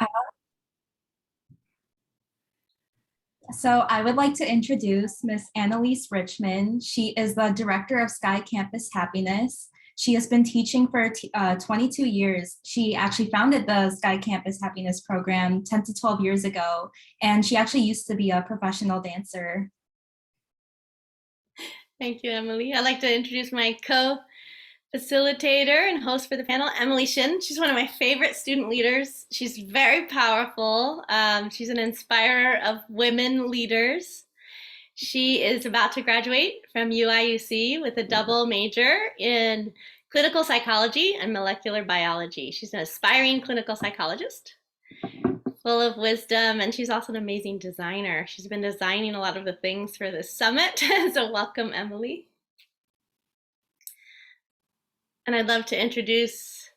Uh, So I would like to introduce Miss Annalise Richmond. She is the director of Sky Campus Happiness. She has been teaching for 22 years. She actually founded the Sky Campus Happiness program 10 to 12 years ago, and she actually used to be a professional dancer. Thank you, Emily. I'd like to introduce my co-facilitator and host for the panel, Emily Shin. She's one of my favorite student leaders. She's very powerful. She's an inspirer of women leaders. She is about to graduate from UIUC with a double major in clinical psychology and molecular biology. She's an aspiring clinical psychologist, full of wisdom, and she's also an amazing designer. She's been designing a lot of the things for this summit, so welcome, Emily. And I'd love to introduce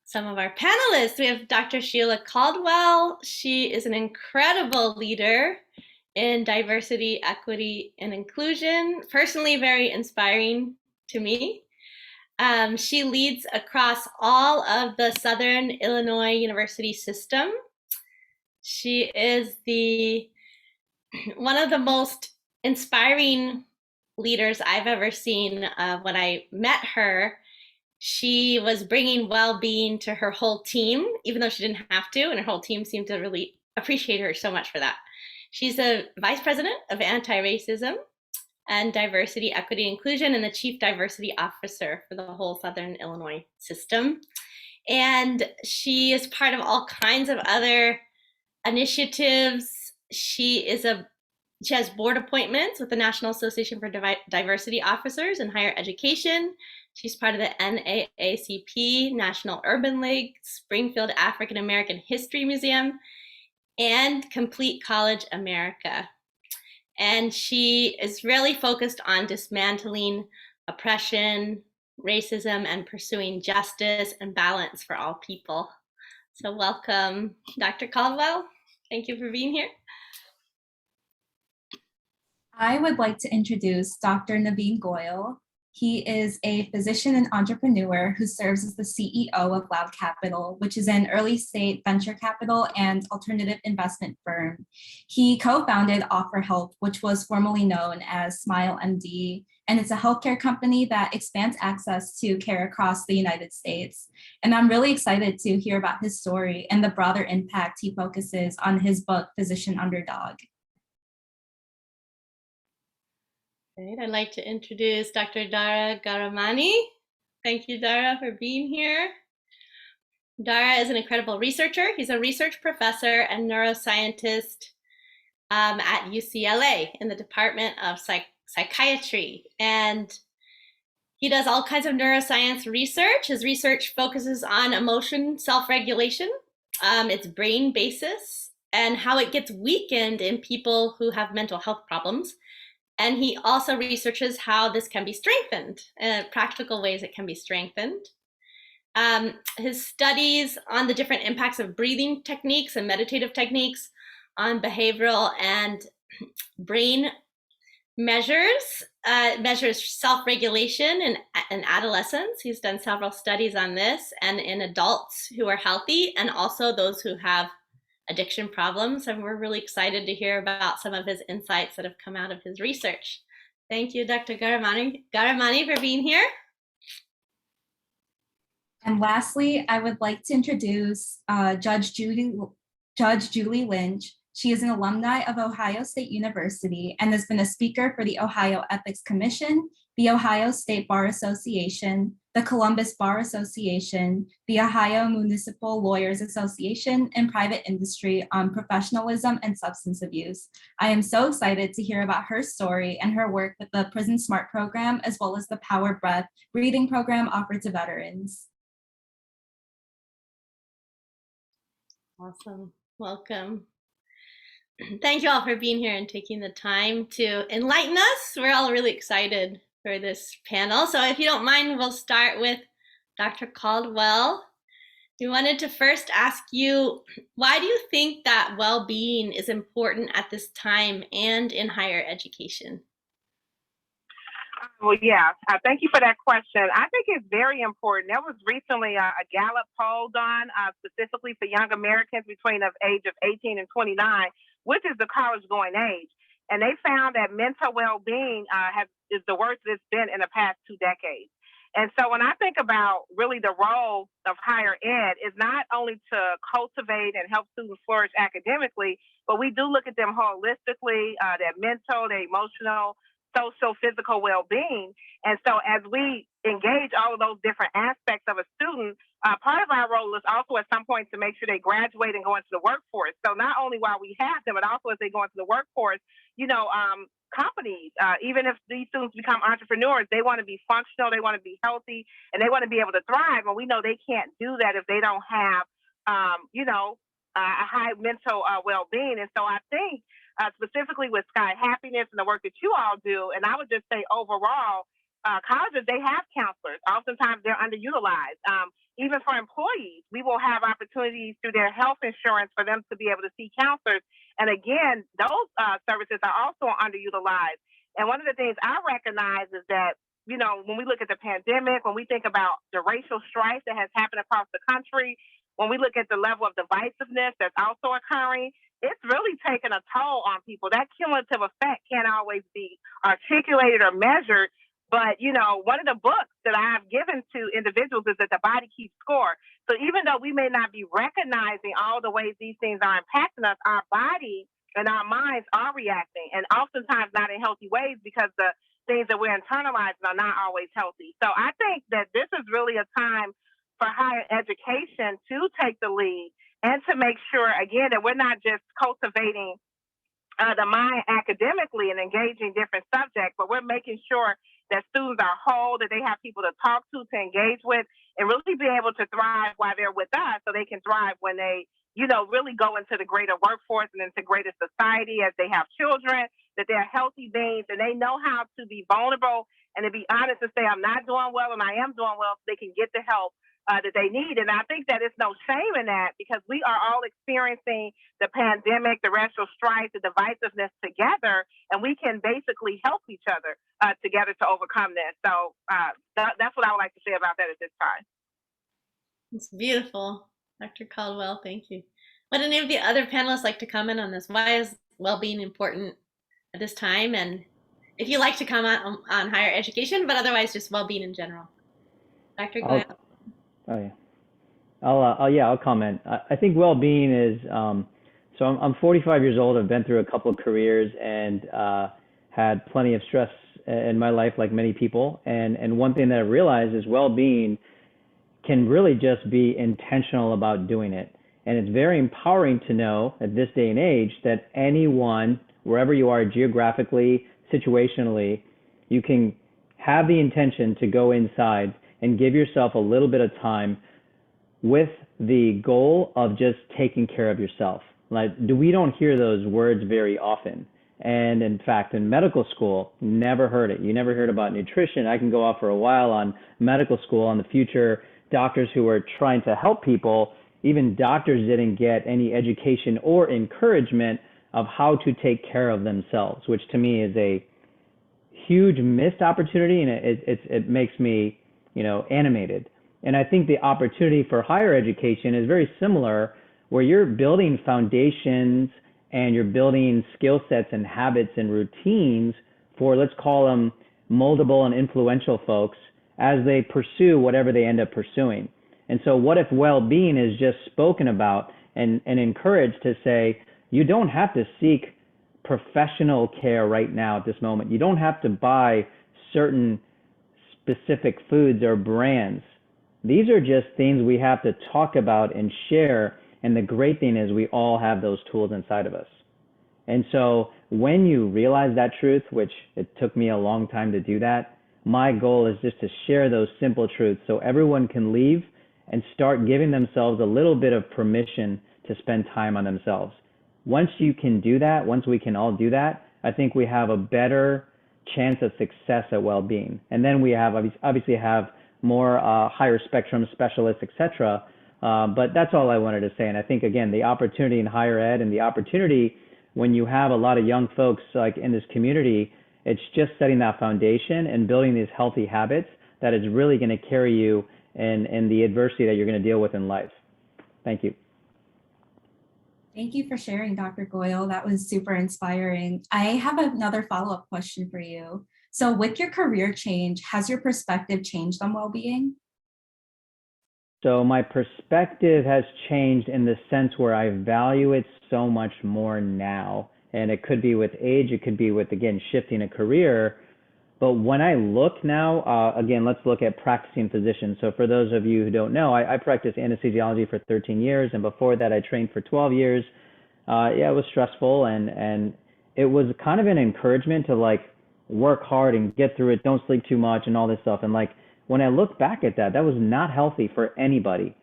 some of our panelists. We have Dr. Sheila Caldwell. She is an incredible leader in diversity, equity, and inclusion. Personally, very inspiring to me. She leads across all of the Southern Illinois University system. She is one of the most inspiring leaders I've ever seen. When I met her, she was bringing well-being to her whole team, even though she didn't have to, and her whole team seemed to really appreciate her so much for that. She's the vice president of anti-racism and diversity, equity, inclusion, and the chief diversity officer for the whole Southern Illinois system. And she is part of all kinds of other initiatives. She has board appointments with the National Association for Diversity Officers in Higher Education. She's part of the NAACP, National Urban League, Springfield African American History Museum, and Complete College America. And she is really focused on dismantling oppression, racism, and pursuing justice and balance for all people. So welcome, Dr. Caldwell. Thank you for being here. I would like to introduce Dr. Naveen Goyal. He is a physician and entrepreneur who serves as the CEO of Loud Capital, which is an early stage venture capital and alternative investment firm. He co-founded Offer Health, which was formerly known as Smile MD, and it's a healthcare company that expands access to care across the United States. And I'm really excited to hear about his story and the broader impact he focuses on his book, Physician Underdog. Great. I'd like to introduce Dr. Dara Garamani. Thank you, Dara, for being here. Dara is an incredible researcher. He's a research professor and neuroscientist at UCLA in the Department of Psychiatry. And he does all kinds of neuroscience research. His research focuses on emotion self-regulation, its brain basis, and how it gets weakened in people who have mental health problems. And he also researches how this can be strengthened, practical ways it can be strengthened. His studies on the different impacts of breathing techniques and meditative techniques on behavioral and brain measures self-regulation in adolescents. He's done several studies on this, and in adults who are healthy, and also those who have addiction problems, and we're really excited to hear about some of his insights that have come out of his research. Thank you, Dr. Garamani for being here. And lastly, I would like to introduce Judge Julie Lynch. She is an alumni of Ohio State University and has been a speaker for the Ohio Ethics Commission, the Ohio State Bar Association, the Columbus Bar Association, the Ohio Municipal Lawyers Association, and private industry on professionalism and substance abuse. I am so excited to hear about her story and her work with the Prison Smart program, as well as the Power Breath breathing program offered to veterans. Awesome. Welcome. Thank you all for being here and taking the time to enlighten us. We're all really excited for this panel. So if you don't mind, we'll start with Dr. Caldwell. We wanted to first ask you, why do you think that well-being is important at this time and in higher education? Well, yeah, thank you for that question. I think it's very important. There was recently a Gallup poll done specifically for young Americans between the age of 18 and 29, which is the college going age. And they found that mental well-being is the worst it's been in the past 2 decades. And so when I think about really the role of higher ed is not only to cultivate and help students flourish academically, but we do look at them holistically, their mental, their emotional, social, physical well-being. And so as we engage all of those different aspects of a student, part of our role is also at some point to make sure they graduate and go into the workforce. So not only while we have them, but also as they go into the workforce, companies, even if these students become entrepreneurs, they want to be functional, they want to be healthy, and they want to be able to thrive. And we know they can't do that if they don't have, a high mental well-being. And so I think specifically with Sky Happiness and the work that you all do, and I would just say overall, colleges, they have counselors. Oftentimes they're underutilized. Even for employees, we will have opportunities through their health insurance for them to be able to see counselors. And again, those services are also underutilized. And one of the things I recognize is that, when we look at the pandemic, when we think about the racial strife that has happened across the country, when we look at the level of divisiveness that's also occurring, it's really taken a toll on people. That cumulative effect can't always be articulated or measured. But, one of the books that I have given to individuals is that the body keeps score. So even though we may not be recognizing all the ways these things are impacting us, our body and our minds are reacting, and oftentimes not in healthy ways because the things that we're internalizing are not always healthy. So I think that this is really a time for higher education to take the lead and to make sure, again, that we're not just cultivating the mind academically and engaging different subjects, but we're making sure that students are whole, that they have people to talk to engage with, and really be able to thrive while they're with us so they can thrive when they, really go into the greater workforce and into greater society as they have children, that they're healthy beings and they know how to be vulnerable and to be honest and say, I'm not doing well and I am doing well, so they can get the help that they need. And I think that it's no shame in that because we are all experiencing the pandemic, the racial strife, the divisiveness together, and we can basically help each other together to overcome this. So that's what I would like to say about that at this time. It's beautiful. Dr. Caldwell, thank you. Would any of the other panelists like to comment on this? Why is well-being important at this time? And if you like to comment on higher education, but otherwise just well-being in general. Dr. Go ahead. Oh yeah, I'll comment. I think well-being is so I'm 45 years old. I've been through a couple of careers and had plenty of stress in my life, like many people. And one thing that I realized is well-being can really just be intentional about doing it. And it's very empowering to know at this day and age that anyone, wherever you are geographically, situationally, you can have the intention to go inside and give yourself a little bit of time with the goal of just taking care of yourself. We don't hear those words very often. And in fact, in medical school, never heard it. You never heard about nutrition. I can go off for a while on medical school, on the future doctors who are trying to help people. Even doctors didn't get any education or encouragement of how to take care of themselves, which to me is a huge missed opportunity, and it makes me, animated. And I think the opportunity for higher education is very similar, where you're building foundations and you're building skill sets and habits and routines for, let's call them moldable and influential folks as they pursue whatever they end up pursuing. And so what if well-being is just spoken about and encouraged to say, you don't have to seek professional care right now at this moment. You don't have to buy certain specific foods or brands. These are just things we have to talk about and share. And the great thing is we all have those tools inside of us. And so when you realize that truth, which it took me a long time to do that, my goal is just to share those simple truths so everyone can leave and start giving themselves a little bit of permission to spend time on themselves. Once you can do that, once we can all do that, I think we have a better chance of success at well-being. And then we have obviously have more higher spectrum specialists, etc. But that's all I wanted to say. And I think, again, the opportunity in higher ed and the opportunity when you have a lot of young folks like in this community It's just setting that foundation and building these healthy habits that is really going to carry you in the adversity that you're going to deal with in life. Thank you. Thank you for sharing, Dr. Goyle. That was super inspiring. I have another follow-up question for you. So with your career change, has your perspective changed on well-being? So my perspective has changed in the sense where I value it so much more now. And it could be with age, it could be with, again, shifting a career. But when I look now, again, let's look at practicing physicians. So for those of you who don't know, I practiced anesthesiology for 13 years. And before that, I trained for 12 years. Yeah, it was stressful. And it was kind of an encouragement to like work hard and get through it. Don't sleep too much and all this stuff. And like, when I look back at that, that was not healthy for anybody.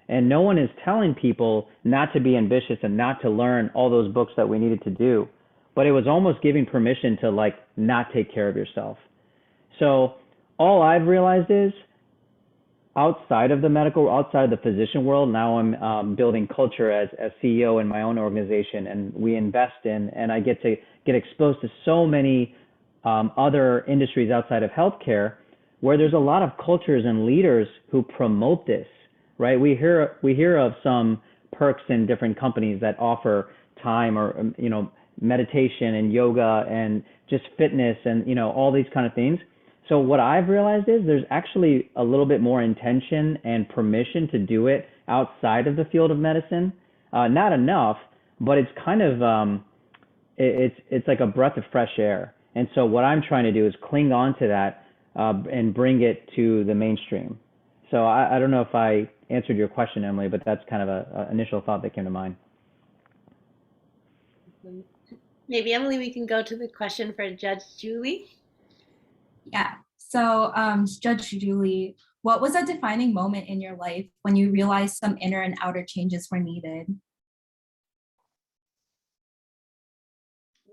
And no one is telling people not to be ambitious and not to learn all those books that we needed to do. But it was almost giving permission to like not take care of yourself. So all I've realized is outside of the medical, outside of the physician world, now I'm building culture as CEO in my own organization, and we invest in, and I get to get exposed to so many other industries outside of healthcare, where there's a lot of cultures and leaders who promote this, right? We hear of some perks in different companies that offer time or meditation and yoga and just fitness and all these kind of things. So what I've realized is there's actually a little bit more intention and permission to do it outside of the field of medicine. Not enough, but it's kind of it's like a breath of fresh air. And so what I'm trying to do is cling on to that and bring it to the mainstream. So I don't know if I answered your question, Emily, but that's kind of an initial thought that came to mind. Maybe, Emily, we can go to the question for Judge Julie. Yeah. So Judge Julie, what was a defining moment in your life when you realized some inner and outer changes were needed?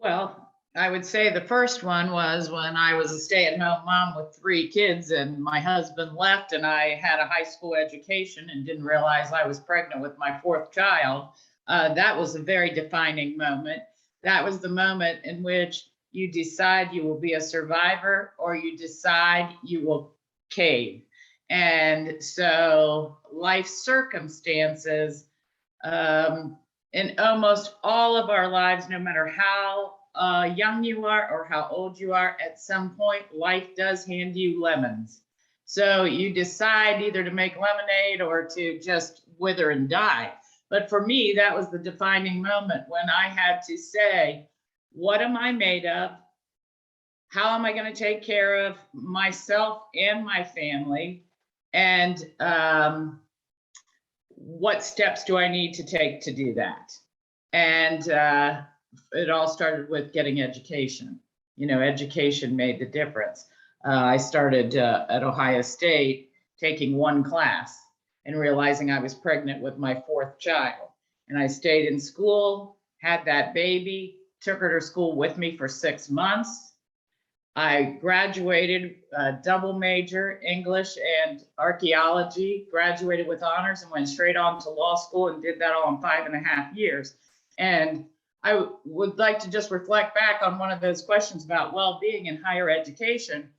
Well, I would say the first one was when I was a stay-at-home mom with 3 kids and my husband left and I had a high school education and didn't realize I was pregnant with my 4th child. That was a very defining moment. That was the moment in which you decide you will be a survivor or you decide you will cave. And so life circumstances in almost all of our lives, no matter how young you are or how old you are, at some point life does hand you lemons. So you decide either to make lemonade or to just wither and die. But for me, that was the defining moment when I had to say, what am I made of? How am I going to take care of myself and my family? And what steps do I need to take to do that? And it all started with getting education. Education made the difference. I started at Ohio State taking 1 class and realizing I was pregnant with my 4th child. And I stayed in school, had that baby, took her to school with me for 6 months. I graduated double major, English and archaeology, graduated with honors and went straight on to law school and did that all in 5.5 years. And I would like to just reflect back on one of those questions about well-being in higher education.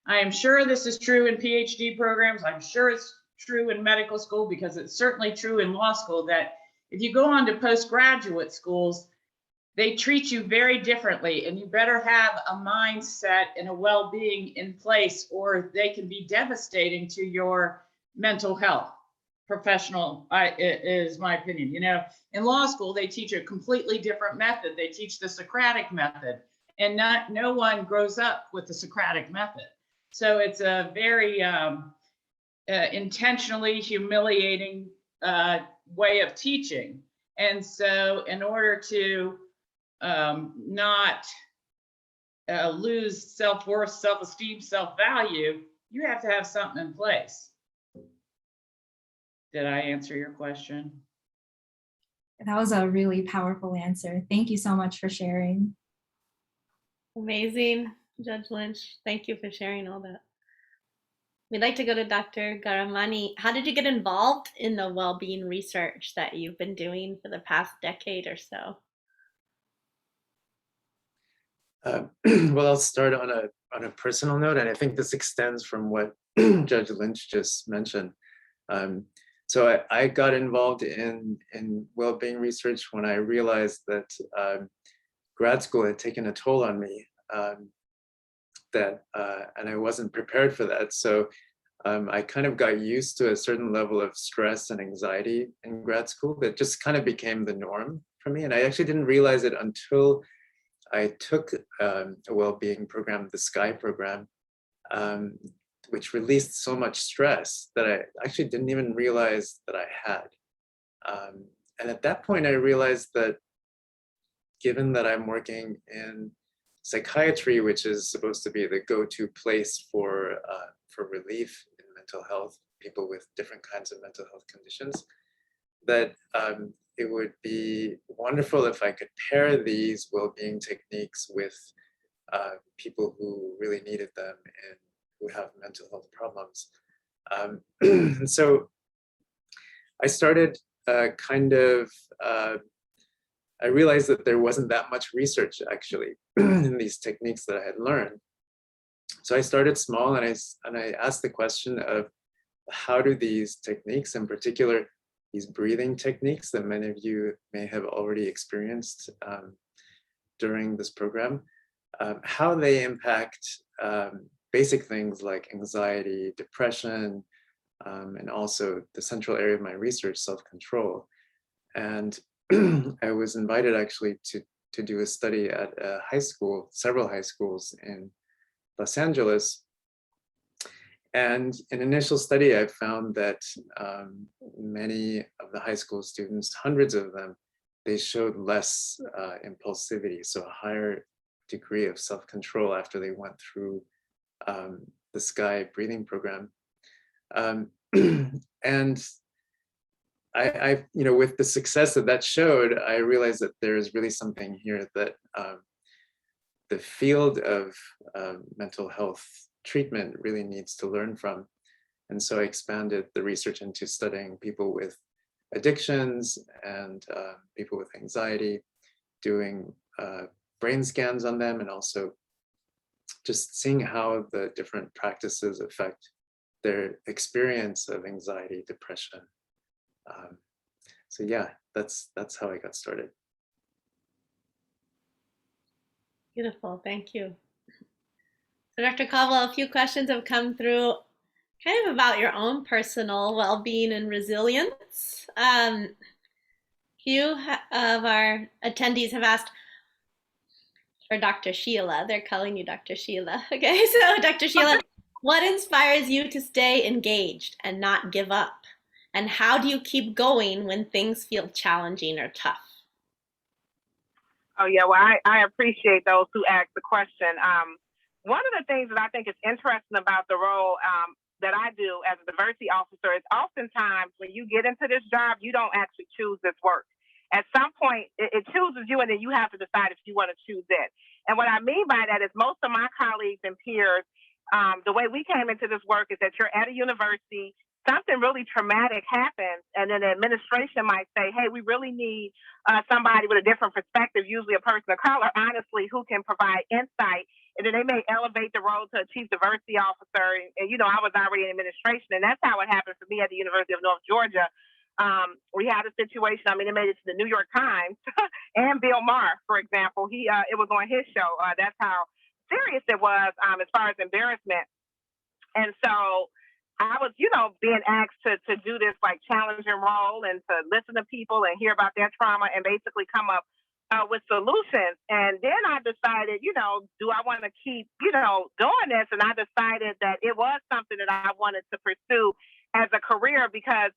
I am sure this is true in PhD programs. I'm sure it's true in medical school because it's certainly true in law school that if you go on to postgraduate schools, they treat you very differently, and you better have a mindset and a well-being in place, or they can be devastating to your mental health. Professional is my opinion. In law school, they teach a completely different method. They teach the Socratic method, and no one grows up with the Socratic method. So it's a very intentionally humiliating way of teaching. And so in order to not lose self-worth, self-esteem, self-value, you have to have something in place. Did I answer your question? That was a really powerful answer. Thank you so much for sharing. Amazing, Judge Lynch. Thank you for sharing all that. We'd like to go to Dr. Garamani. How did you get involved in the well-being research that you've been doing for the past decade or so? Well, I'll start on a personal note, and I think this extends from what Judge Lynch just mentioned. So I got involved in well-being research when I realized that grad school had taken a toll on me, and I wasn't prepared for that. So I kind of got used to a certain level of stress and anxiety in grad school that just kind of became the norm for me. And I actually didn't realize it until I took a well-being program, the SKY program, which released so much stress that I actually didn't even realize that I had. And at that point, I realized that given that I'm working in psychiatry, which is supposed to be the go-to place for relief in mental health, people with different kinds of mental health conditions, that it would be wonderful if I could pair these well-being techniques with people who really needed them and who have mental health problems. And so I started I realized that there wasn't that much research actually in these techniques that I had learned. So I started small, and I asked the question of how do these techniques, in particular these breathing techniques that many of you may have already experienced during this program, how they impact basic things like anxiety, depression, and also the central area of my research, self-control. And I was invited actually to do a study at a high school, several high schools in Los Angeles. And in initial study, I found that many of the high school students, hundreds of them, they showed less impulsivity, so a higher degree of self-control after they went through the SKY breathing program. And I, with the success that showed, I realized that there is really something here that the field of mental health treatment really needs to learn from. And so I expanded the research into studying people with addictions and people with anxiety, doing brain scans on them, and also just seeing how the different practices affect their experience of anxiety, depression. So yeah, that's how I got started. Beautiful, thank you. So Dr. Caldwell, a few questions have come through kind of about your own personal well-being and resilience. Few of our attendees have asked for Dr. Sheila. They're calling you Dr. Sheila. Okay, so Dr. Sheila, what inspires you to stay engaged and not give up? And how do you keep going when things feel challenging or tough? Oh, yeah, well, I appreciate those who asked the question. One of the things that I think is interesting about the role that I do as a diversity officer is oftentimes when you get into this job, you don't actually choose this work. At some point, it chooses you, and then you have to decide if you want to choose it. And what I mean by that is most of my colleagues and peers, the way we came into this work is that you're at a university, something really traumatic happens, and then the administration might say, hey, we really need somebody with a different perspective, usually a person of color, honestly, who can provide insight. And then they may elevate the role to a chief diversity officer. And I was already in administration, and that's how it happened for me at the University of North Georgia. We had a situation, it made it to the New York Times, and Bill Maher, for example, it was on his show. That's how serious it was as far as embarrassment. And so I was, being asked to do this like challenging role and to listen to people and hear about their trauma and basically come up with solutions. And then I decided, do I want to keep, doing this? And I decided that it was something that I wanted to pursue as a career, because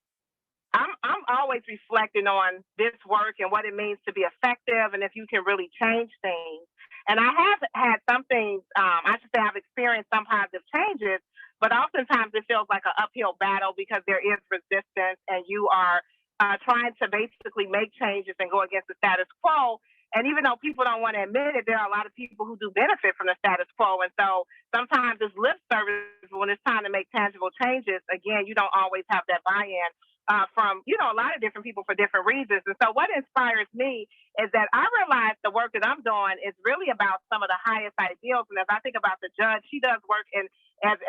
I'm always reflecting on this work and what it means to be effective and if you can really change things. And I have had some things, I've experienced some positive changes, but oftentimes it feels like an uphill battle because there is resistance and you are trying to basically make changes and go against the status quo. And even though people don't want to admit it, there are a lot of people who do benefit from the status quo. And so sometimes it's lip service when it's time to make tangible changes. Again, you don't always have that buy-in from, you know, a lot of different people for different reasons. And so what inspires me is that I realize the work that I'm doing is really about some of the highest ideals. And as I think about the judge, she does work in as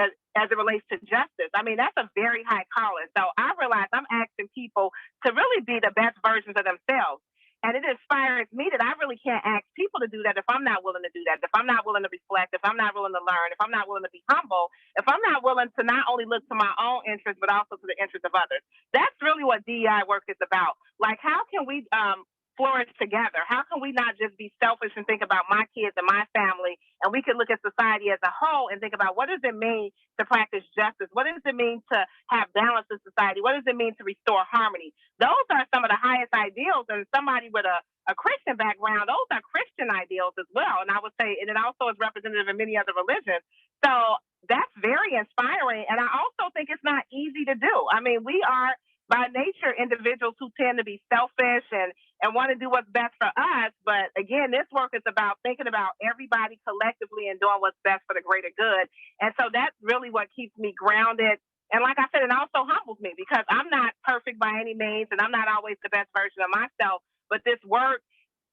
it relates to justice. I mean, that's a very high calling. So I realize I'm asking people to really be the best versions of themselves. And it inspires me that I really can't ask people to do that if I'm not willing to do that, if I'm not willing to reflect, if I'm not willing to learn, if I'm not willing to be humble, if I'm not willing to not only look to my own interests, but also to the interests of others. That's really what DEI work is about. Like, how can we flourish together? How can we not just be selfish and think about my kids and my family, and we can look at society as a whole and think about what does it mean to practice justice? What does it mean to have balance in society? What does it mean to restore harmony? Those are some of the highest ideals, and somebody with a Christian background, those are Christian ideals as well. And I would say, and it also is representative in many other religions. So that's very inspiring. And I also think it's not easy to do. I mean, we are by nature individuals who tend to be selfish and want to do what's best for us. But again, this work is about thinking about everybody collectively and doing what's best for the greater good. And so that's really what keeps me grounded. And like I said, it also humbles me because I'm not perfect by any means, and I'm not always the best version of myself. But this work,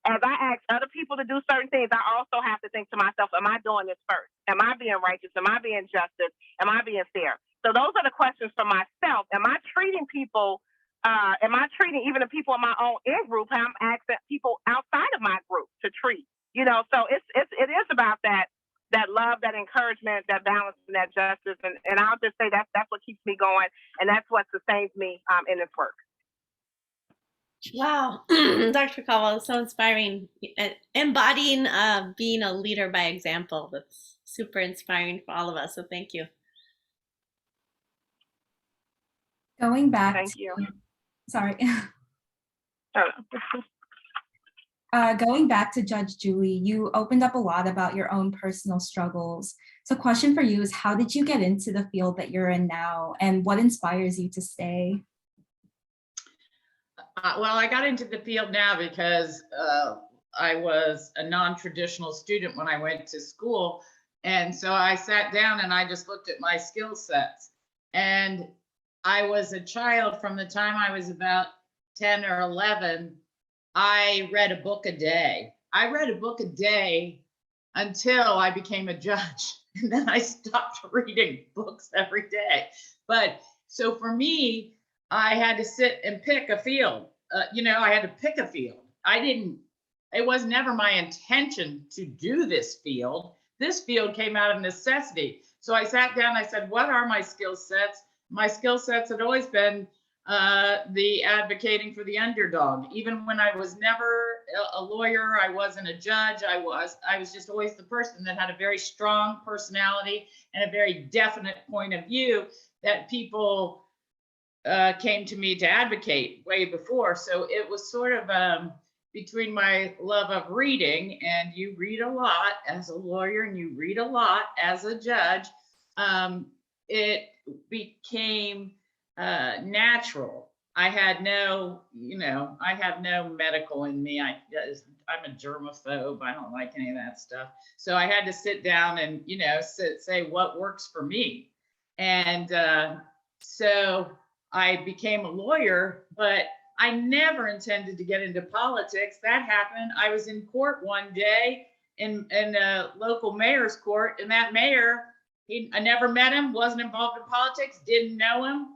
as I ask other people to do certain things, I also have to think to myself, am I doing this first? Am I being righteous? Am I being justice? Am I being fair? So those are the questions for myself. Am I treating people, am I treating even the people in my own in-group how I'm asking people outside of my group to treat? You know, so it is about that love, that encouragement, that balance, and that justice. And I'll just say that's what keeps me going, and that's what sustains me in this work. Wow, Dr. Caldwell, so inspiring. Embodying being a leader by example. That's super inspiring for all of us. So thank you. Going back. Thank you. Sorry. Going back to Judge Julie, you opened up a lot about your own personal struggles. So question for you is, how did you get into the field that you're in now, and what inspires you to stay? Well, I got into the field now because I was a non-traditional student when I went to school. And so I sat down and I just looked at my skill sets. And I was a child from the time I was about 10 or 11. I read a book a day. I read a book a day until I became a judge. And then I stopped reading books every day. But so for me, I had to sit and pick a field. I had to pick a field. It was never my intention to do this field. This field came out of necessity. So I sat down, I said, what are my skill sets? My skill sets had always been the advocating for the underdog. Even when I was never a lawyer, I wasn't a judge, I was just always the person that had a very strong personality and a very definite point of view that people came to me to advocate way before. So it was sort of between my love of reading, and you read a lot as a lawyer and you read a lot as a judge, it became natural. I had no medical in me. I'm a germaphobe. I don't like any of that stuff. So I had to sit down and, say what works for me. And so I became a lawyer, but I never intended to get into politics. That happened. I was in court one day in a local mayor's court, and that mayor, I never met him, wasn't involved in politics, didn't know him.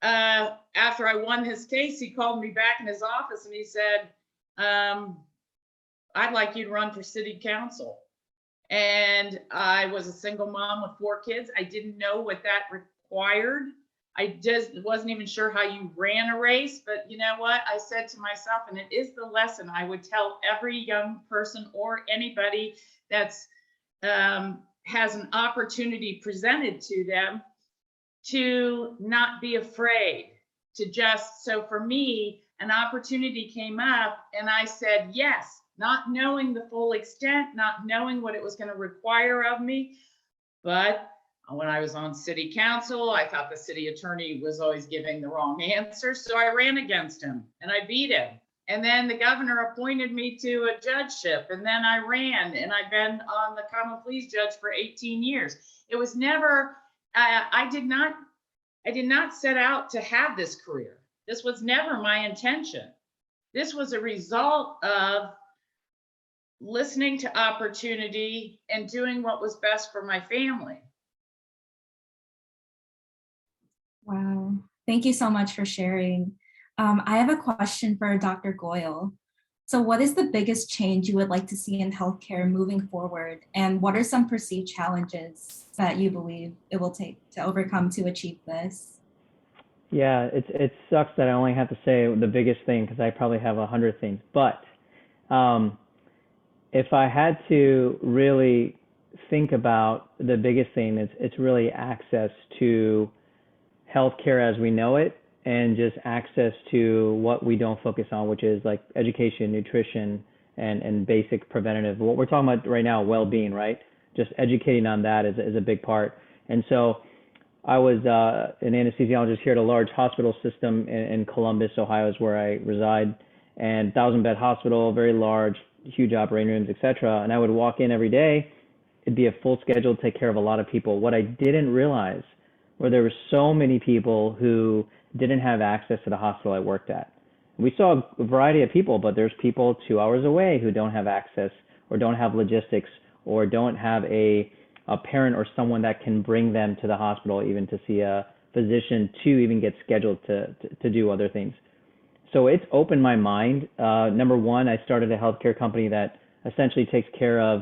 After I won his case, he called me back in his office and he said, I'd like you to run for city council. And I was a single mom with 4 kids. I didn't know what that required. I just wasn't even sure how you ran a race, but you know what? I said to myself, and it is the lesson I would tell every young person or anybody that's has an opportunity presented to them, to not be afraid, to just, so for me, an opportunity came up and I said yes, not knowing the full extent, not knowing what it was going to require of me. But when I was on city council, I thought the city attorney was always giving the wrong answer. So I ran against him and I beat him. And then the governor appointed me to a judgeship, and then I ran, and I've been on the common pleas judge for 18 years. It was never, I did not set out to have this career. This was never my intention. This was a result of listening to opportunity and doing what was best for my family. Wow. Thank you so much for sharing. I have a question for Dr. Goyle. So what is the biggest change you would like to see in healthcare moving forward? And what are some perceived challenges that you believe it will take to overcome to achieve this? Yeah, it sucks that I only have to say the biggest thing because I probably have 100 things. But if I had to really think about the biggest thing, it's really access to healthcare as we know it, and just access to what we don't focus on, which is like education, nutrition, and basic preventative. What we're talking about right now, well-being, right? Just educating on that is a big part. And so I was an anesthesiologist here at a large hospital system in Columbus, Ohio, is where I reside, and 1,000-bed hospital, very large, huge operating rooms, etc. And I would walk in every day. It'd be a full schedule to take care of a lot of people. What I didn't realize were there were so many people who didn't have access to the hospital I worked at. We saw a variety of people, but there's people 2 hours away who don't have access or don't have logistics or don't have a parent or someone that can bring them to the hospital even to see a physician to even get scheduled to do other things. So it's opened my mind. Number one, I started a healthcare company that essentially takes care of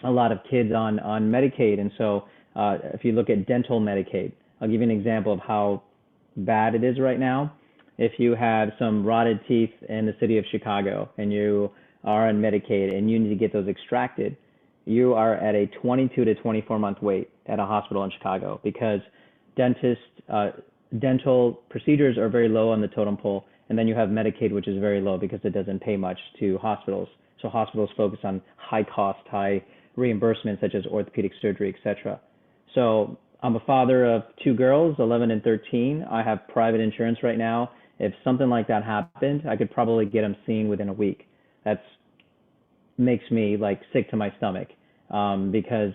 a lot of kids on Medicaid. And so if you look at dental Medicaid, I'll give you an example of how bad it is right now. If you have some rotted teeth in the city of Chicago and you are on Medicaid and you need to get those extracted, you are at a 22 to 24 month wait at a hospital in Chicago because dental procedures are very low on the totem pole. And then you have Medicaid, which is very low because it doesn't pay much to hospitals. So hospitals focus on high cost, high reimbursements such as orthopedic surgery, etc. So I'm a father of 2 girls, 11 and 13. I have private insurance right now. If something like that happened, I could probably get them seen within a week. That makes me like sick to my stomach because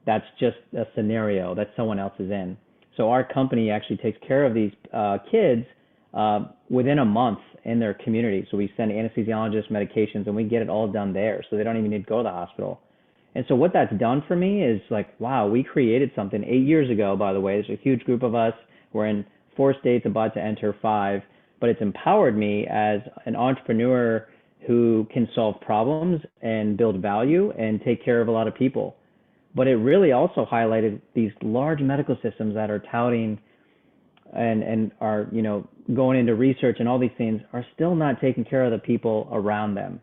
that's just a scenario that someone else is in. So our company actually takes care of these kids within a month in their community. So we send anesthesiologists, medications, and we get it all done there. So they don't even need to go to the hospital. And so what that's done for me is like, wow, we created something 8 years ago, by the way. There's a huge group of us. We're in 4 states, about to enter 5. But it's empowered me as an entrepreneur who can solve problems and build value and take care of a lot of people. But it really also highlighted these large medical systems that are touting and are, going into research and all these things are still not taking care of the people around them.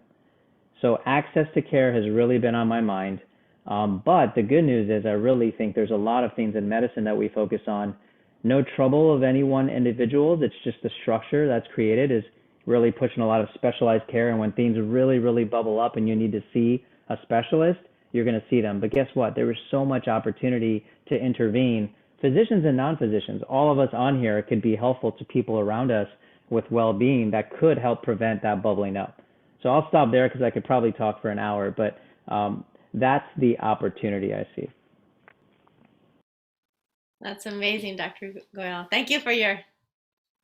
So access to care has really been on my mind. But the good news is I really think there's a lot of things in medicine that we focus on. No trouble of any one individual. It's just the structure that's created is really pushing a lot of specialized care. And when things really, really bubble up and you need to see a specialist, you're going to see them. But guess what? There is so much opportunity to intervene. Physicians and non-physicians, all of us on here could be helpful to people around us with well-being that could help prevent that bubbling up. So I'll stop there because I could probably talk for an hour, but that's the opportunity I see. That's amazing, Dr. Goyle. Thank you for your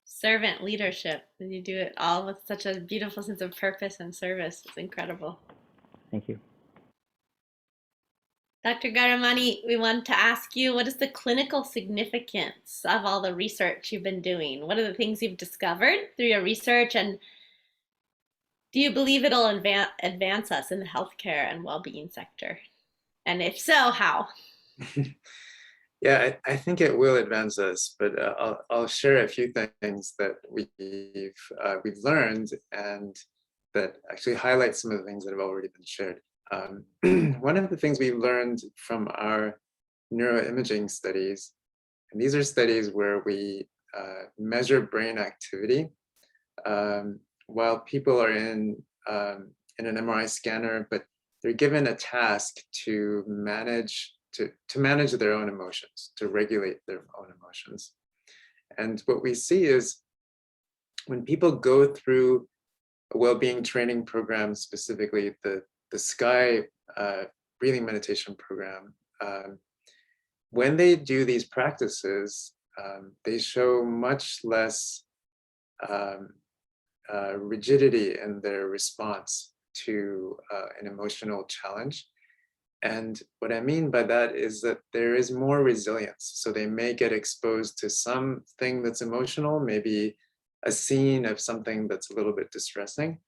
servant leadership. You do it all with such a beautiful sense of purpose and service. It's incredible. Thank you. Dr. Garamani, we want to ask you, what is the clinical significance of all the research you've been doing? What are the things you've discovered through your research, and do you believe it'll advance us in the healthcare and well-being sector? And if so, how? Yeah, I think it will advance us, but I'll share a few things that we've learned and that actually highlight some of the things that have already been shared. One of the things we learned from our neuroimaging studies, and these are studies where we measure brain activity while people are in an MRI scanner, but they're given a task to manage their own emotions, to regulate their own emotions. And what we see is when people go through a well-being training program, specifically the SKY breathing meditation program, when they do these practices, they show much less rigidity in their response to an emotional challenge. And what I mean by that is that there is more resilience. So they may get exposed to something that's emotional, maybe a scene of something that's a little bit distressing.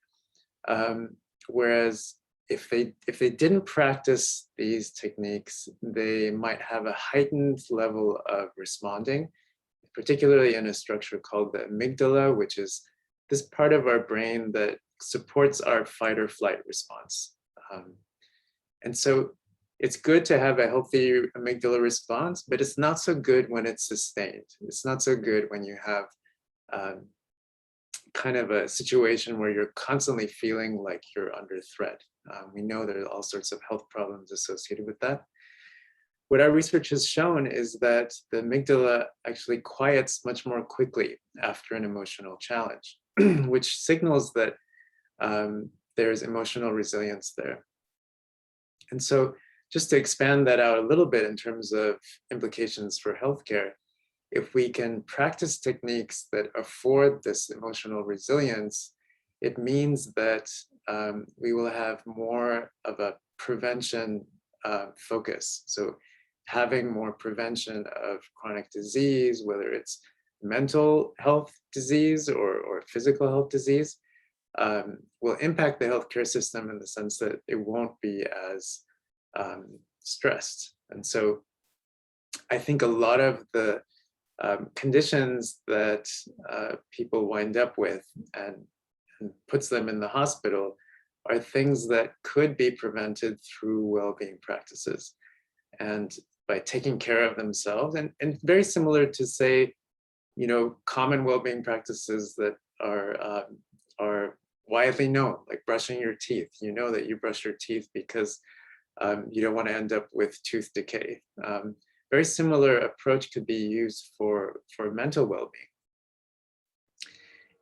Whereas if they didn't practice these techniques, they might have a heightened level of responding, particularly in a structure called the amygdala, which is this part of our brain that supports our fight or flight response. And so it's good to have a healthy amygdala response, but it's not so good when it's sustained. It's not so good when you have kind of a situation where you're constantly feeling like you're under threat. We know there are all sorts of health problems associated with that. What our research has shown is that the amygdala actually quiets much more quickly after an emotional challenge, which signals that there's emotional resilience there. And so just to expand that out a little bit in terms of implications for healthcare, if we can practice techniques that afford this emotional resilience, it means that we will have more of a prevention focus. So having more prevention of chronic disease, whether it's mental health disease or physical health disease, will impact the healthcare system in the sense that it won't be as stressed. And so I think a lot of the conditions that people wind up with and puts them in the hospital are things that could be prevented through well-being practices and by taking care of themselves, and very similar to, say, common well-being practices that are widely known, like brushing your teeth. You know that you brush your teeth because you don't want to end up with tooth decay. Very similar approach could be used for mental well-being.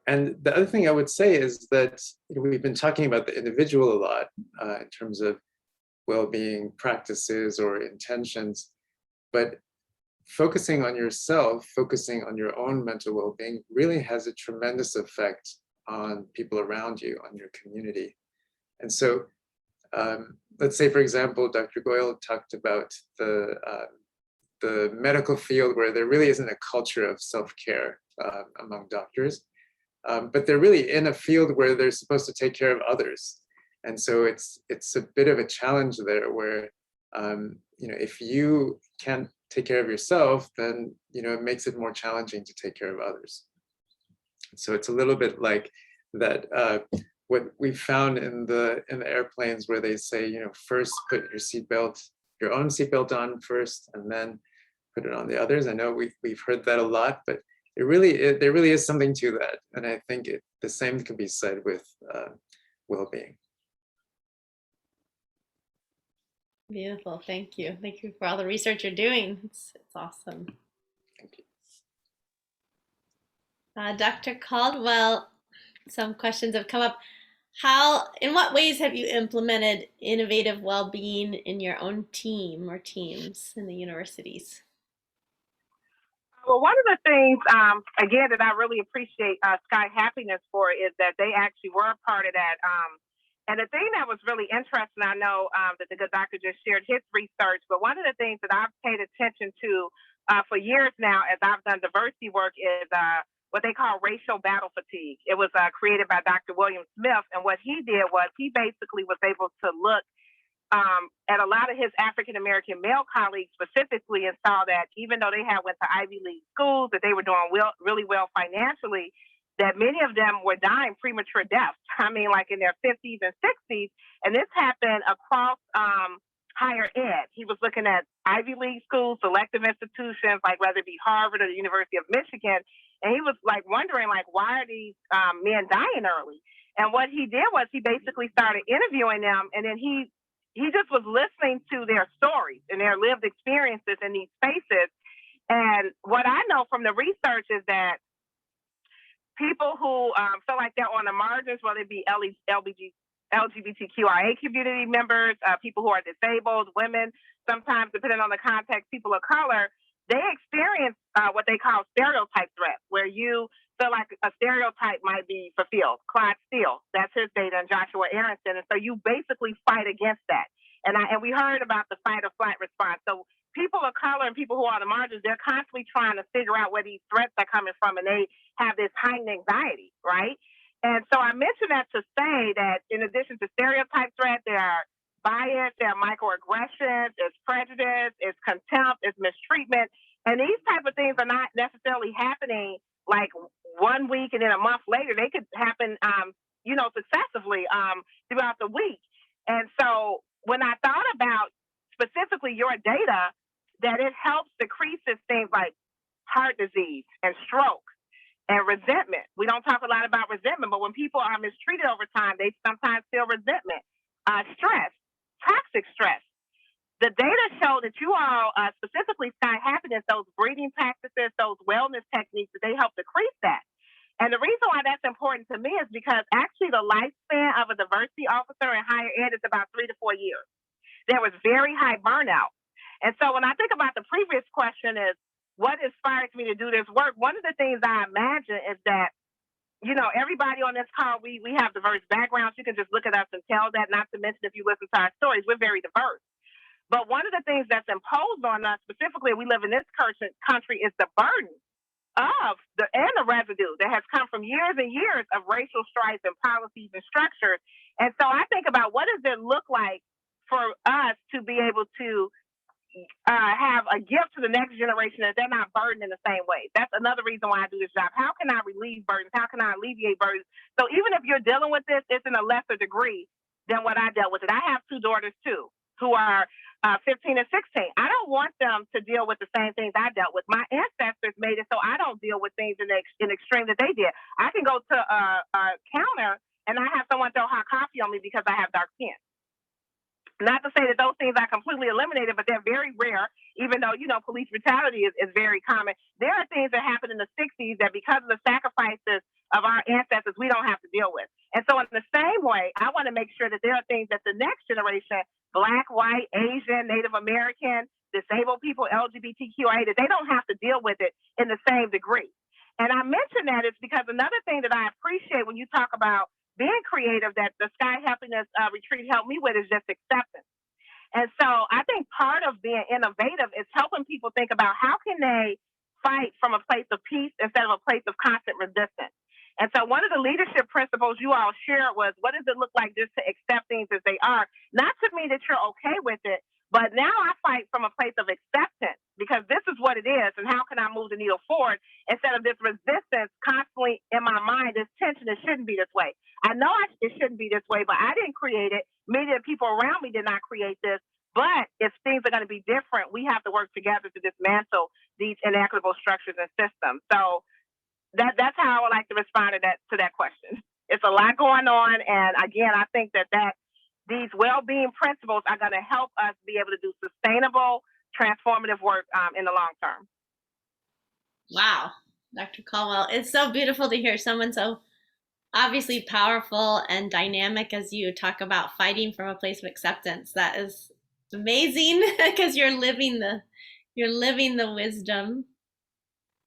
And the other thing I would say is that we've been talking about the individual a lot in terms of well-being practices or intentions, but focusing on yourself, focusing on your own mental well-being really has a tremendous effect on people around you, on your community. And so let's say, for example, Dr. Goyle talked about the medical field where there really isn't a culture of self-care among doctors, but they're really in a field where they're supposed to take care of others. And so it's a bit of a challenge there where, if you can't take care of yourself, then, it makes it more challenging to take care of others. So it's a little bit like that, what we found in the airplanes where they say, first put your own seatbelt on first, and then put it on the others. I know we've heard that a lot, but there really is something to that. And I think the same can be said with well-being. Beautiful. Thank you. Thank you for all the research you're doing. It's awesome. Thank you. Dr. Caldwell, some questions have come up. In what ways have you implemented innovative well-being in your own team or teams in the universities? Well, one of the things, again, that I really appreciate Sky Happiness for is that they actually were a part of that. And the thing that was really interesting, I know that the good doctor just shared his research, but one of the things that I've paid attention to for years now as I've done diversity work is what they call racial battle fatigue. It was created by Dr. William Smith. And what he did was he basically was able to look at a lot of his African-American male colleagues specifically and saw that even though they had went to Ivy League schools, that they were doing really well financially, that many of them were dying premature deaths. I mean, like in their 50s and 60s. And this happened across higher ed. He was looking at Ivy League schools, selective institutions, like whether it be Harvard or the University of Michigan. And he was like wondering, like, why are these men dying early? And what he did was he basically started interviewing them, and then he just was listening to their stories and their lived experiences in these spaces. And what I know from the research is that people who feel like they're on the margins, whether it be LGBTQIA community members, people who are disabled, women, sometimes depending on the context, people of color, they experience what they call stereotype threat, where you So like a stereotype might be fulfilled. Clyde Steele, that's his data, and Joshua Aronson. And so you basically fight against that. And we heard about the fight or flight response. So people of color and people who are on the margins, they're constantly trying to figure out where these threats are coming from, and they have this heightened anxiety, right? And so I mentioned that to say that in addition to stereotype threat, there are bias, there are microaggressions, there's prejudice, it's contempt, it's mistreatment. And these type of things are not necessarily happening like 1 week and then a month later. They could happen, successively throughout the week. And so when I thought about specifically your data, that it helps decreases things like heart disease and stroke and resentment. We don't talk a lot about resentment, but when people are mistreated over time, they sometimes feel resentment, stress, toxic stress. The data show that you all, specifically Sky Happiness, those breathing practices, those wellness techniques, that they help decrease that. And the reason why that's important to me is because actually the lifespan of a diversity officer in higher ed is about 3 to 4 years. There was very high burnout. And so when I think about the previous question is, what inspires me to do this work? One of the things I imagine is that, everybody on this call, we have diverse backgrounds. You can just look at us and tell that, not to mention if you listen to our stories, we're very diverse. But one of the things that's imposed on us, specifically we live in this country, is the burden of the residue that has come from years and years of racial strife and policies and structures. And so I think about, what does it look like for us to be able to have a gift to the next generation that they're not burdened in the same way. That's another reason why I do this job. How can I relieve burdens? How can I alleviate burdens? So even if you're dealing with this, it's in a lesser degree than what I dealt with it. I have 2 daughters too, who are 15 and 16. I don't want them to deal with the same things I dealt with. My ancestors made it so I don't deal with things in the extreme that they did. I can go to a counter and I have someone throw hot coffee on me because I have dark skin. Not to say that those things are completely eliminated, but they're very rare, even though, police brutality is very common. There are things that happened in the 60s that because of the sacrifices of our ancestors, we don't have to deal with. And so in the same way, I want to make sure that there are things that the next generation, Black, white, Asian, Native American, disabled people, LGBTQIA, that they don't have to deal with it in the same degree. And I mention that is because another thing that I appreciate when you talk about being creative, that the Sky Happiness Retreat helped me with, is just acceptance. And so I think part of being innovative is helping people think about how can they fight from a place of peace instead of a place of constant resistance. And so one of the leadership principles you all shared was, what does it look like just to accept things as they are? Not to mean that you're okay with it, but now I fight from a place of acceptance, because this is what it is, and how can I move the needle forward instead of this resistance constantly in my mind, this tension. It shouldn't be this way. I know it shouldn't be this way, but I didn't create it. Many of the people around me did not create this. But if things are going to be different, we have to work together to dismantle these inequitable structures and systems. So that's how I would like to respond to that question. It's a lot going on, and again, I think that these well-being principles are going to help us be able to do sustainable, transformative work in the long term. Wow, Dr. Caldwell, it's so beautiful to hear someone so obviously powerful and dynamic as you talk about fighting from a place of acceptance. That is amazing, because you're living the wisdom.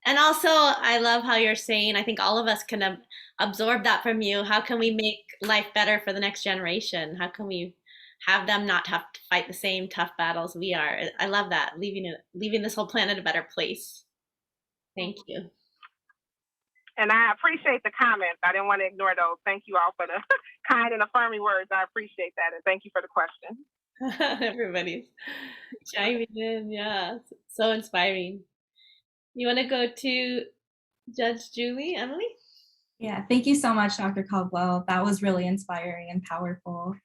And also, I love how you're saying, I think all of us can absorb that from you. How can we make life better for the next generation? How can we have them not have to fight the same tough battles we are? I love that, leaving this whole planet a better place. Thank you. And I appreciate the comments. I didn't want to ignore those. Thank you all for the kind and affirming words. I appreciate that. And thank you for the question. Everybody's chiming in. Yeah, so inspiring. You want to go to Judge Julie, Emily? Yeah, thank you so much, Dr. Caldwell. That was really inspiring and powerful.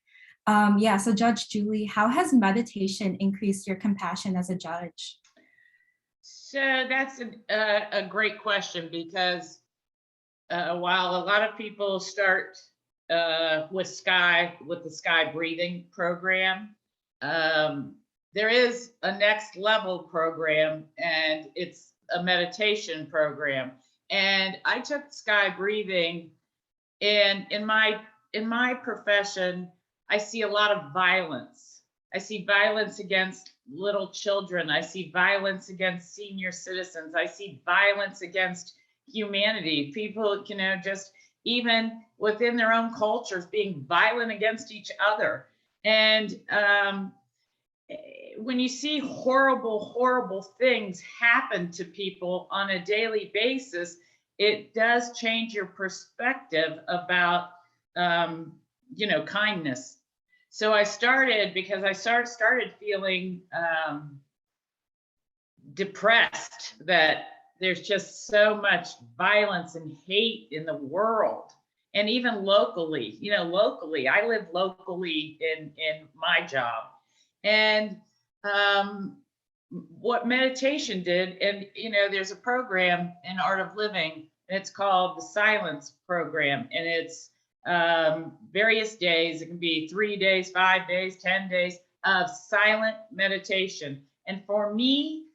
So Judge Julie, how has meditation increased your compassion as a judge? So that's a great question, because while a lot of people start with the Sky breathing program, there is a next level program, and it's a meditation program. And I took Sky breathing, and in my profession, I see a lot of violence. I see violence against little children. I see violence against senior citizens. I see violence against humanity, people, just even within their own cultures being violent against each other. And when you see horrible, horrible things happen to people on a daily basis, it does change your perspective about, kindness. So I started because I started feeling depressed that there's just so much violence and hate in the world. And even locally, I live locally in my job. And what meditation did, and there's a program in Art of Living, and it's called the Silence Program, and it's various days. It can be 3 days, 5 days, 10 days of silent meditation. And for me,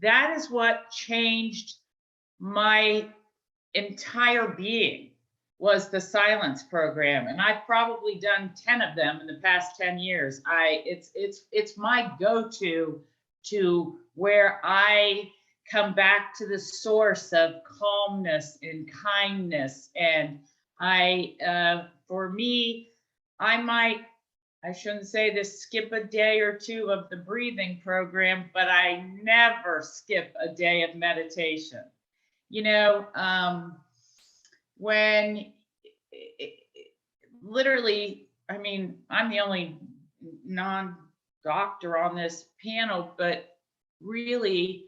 that is what changed my entire being, was the Silence Program. And I've probably done 10 of them in the past 10 years. It's my go-to to where I come back to the source of calmness and kindness. And for me, I shouldn't say this, skip a day or two of the breathing program, but I never skip a day of meditation. When literally, I'm the only non-doctor on this panel, but really,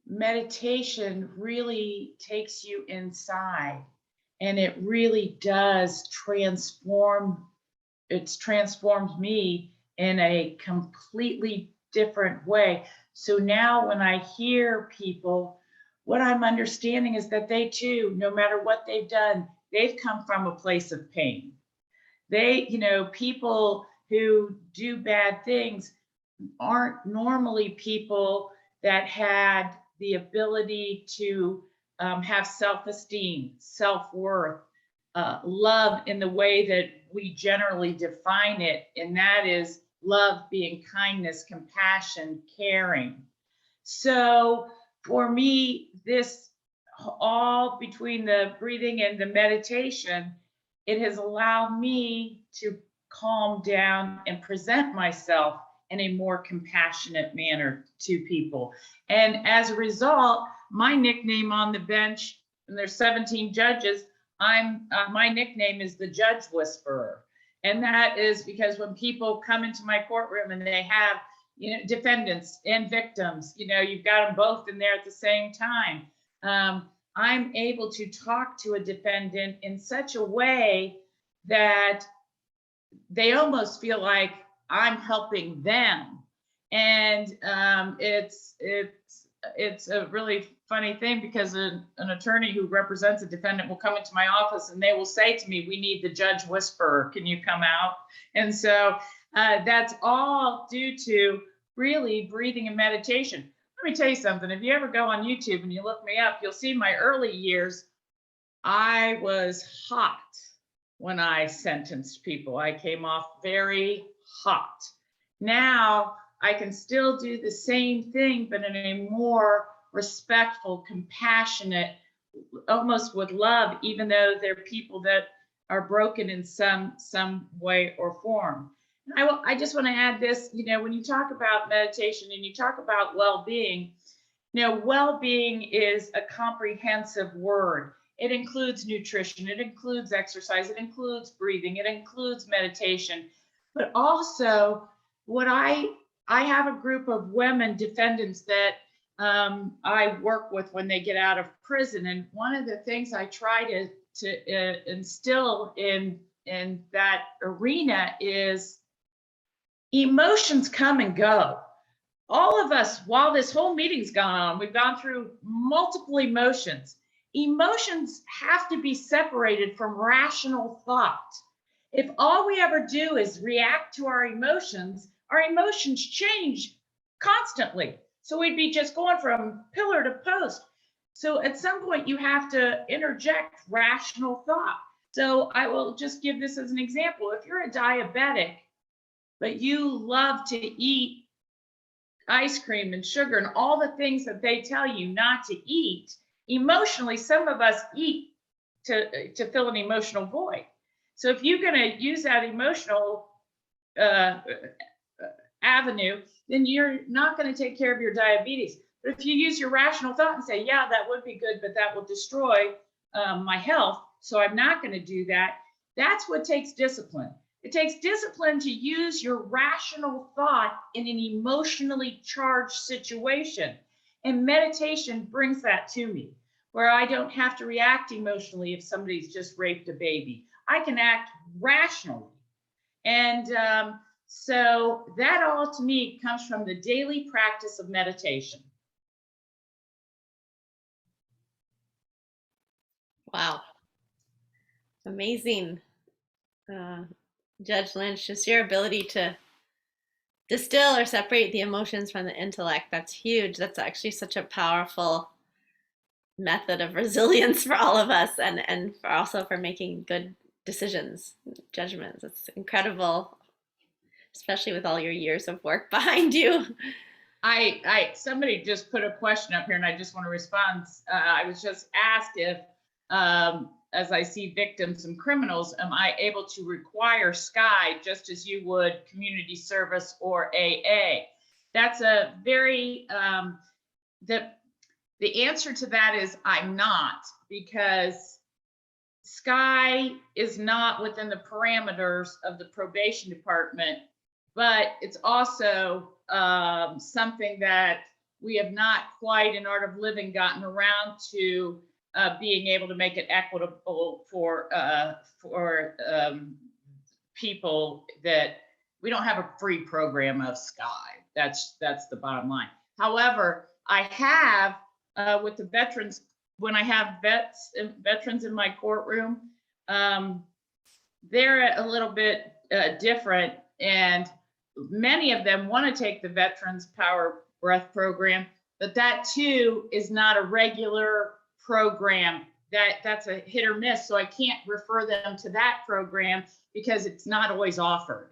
meditation really takes you inside, and it really does transformed me in a completely different way. So now when I hear people, what I'm understanding is that they too, no matter what they've done, they've come from a place of pain. People who do bad things aren't normally people that had the ability to have self-esteem, self-worth, love in the way that we generally define it. And that is love being kindness, compassion, caring. So for me, this all between the breathing and the meditation, it has allowed me to calm down and present myself in a more compassionate manner to people. And as a result, my nickname on the bench, and there's 17 judges, my nickname is the Judge Whisperer. And that is because when people come into my courtroom and they have, defendants and victims, you've got them both in there at the same time. I'm able to talk to a defendant in such a way that they almost feel like I'm helping them. And it's a really funny thing, because an attorney who represents a defendant will come into my office and they will say to me, "We need the Judge Whisperer. Can you come out?" And so that's all due to really breathing and meditation. Let me tell you something. If you ever go on YouTube and you look me up, you'll see my early years. I was hot when I sentenced people. I came off very hot. Now I can still do the same thing, but in a more respectful, compassionate, almost with love, even though they're people that are broken in some way or form. I just want to add this, when you talk about meditation and you talk about well-being, well-being is a comprehensive word. It includes nutrition, it includes exercise, it includes breathing, it includes meditation, but also what I have a group of women defendants that I work with when they get out of prison. And one of the things I try to instill in that arena is emotions come and go. All of us, while this whole meeting's gone on, we've gone through multiple emotions. Emotions have to be separated from rational thought. If all we ever do is react to our emotions change constantly. So we'd be just going from pillar to post. So at some point you have to interject rational thought. So I will just give this as an example. If you're a diabetic, but you love to eat ice cream and sugar and all the things that they tell you not to eat, emotionally, some of us eat to fill an emotional void. So if you're going to use that emotional avenue, then you're not going to take care of your diabetes. But if you use your rational thought and say, yeah, that would be good, but that will destroy my health, so I'm not going to do that, that's what takes discipline. It takes discipline to use your rational thought in an emotionally charged situation. And meditation brings that to me, where I don't have to react emotionally if somebody's just raped a baby. I can act rationally. And so that all to me comes from the daily practice of meditation. Wow. Amazing. Judge Lynch, just your ability to distill or separate the emotions from the intellect, that's huge. That's actually such a powerful method of resilience for all of us, and for also for making good decisions, judgments. It's incredible, especially with all your years of work behind you. Somebody just put a question up here and I just want to respond. I was just asked if, as I see victims and criminals, am I able to require SCI just as you would community service or AA? That's a very, the answer to that is I'm not, because SCI is not within the parameters of the probation department, but it's also something that we have not quite in Art of Living gotten around to being able to make it equitable for people. That we don't have a free program of SCI. That's the bottom line. However, I have with the veterans, when I have veterans in my courtroom, they're a little bit different, and many of them want to take the Veterans Power Breath program, but that too is not a regular program. That's a hit or miss, so I can't refer them to that program because it's not always offered.